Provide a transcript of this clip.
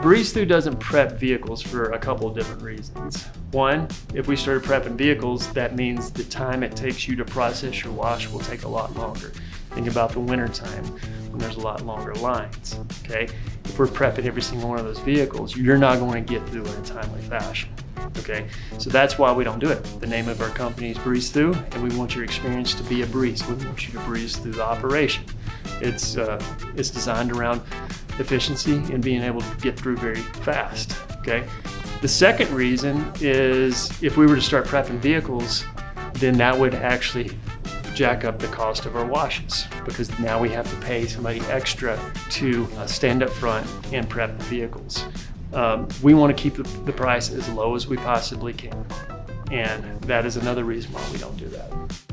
Thru doesn't prep vehicles for a couple of different reasons. One, if we started prepping vehicles, that means the time it takes you to process your wash will take a lot longer. Think about the winter time when there's a lot longer lines, okay? If we're prepping every single one of those vehicles, you're not going to get through in a timely fashion, okay? So that's why we don't do it. The name of our company is Thru, and we want your experience to be a breeze. We want you to breeze through the operation. It's designed around efficiency and being able to get through very fast, okay? The second reason is if we were to start prepping vehicles, then that would actually jack up the cost of our washes, because now we have to pay somebody extra to stand up front and prep the vehicles. We want to keep the price as low as we possibly can, and that is another reason why we don't do that.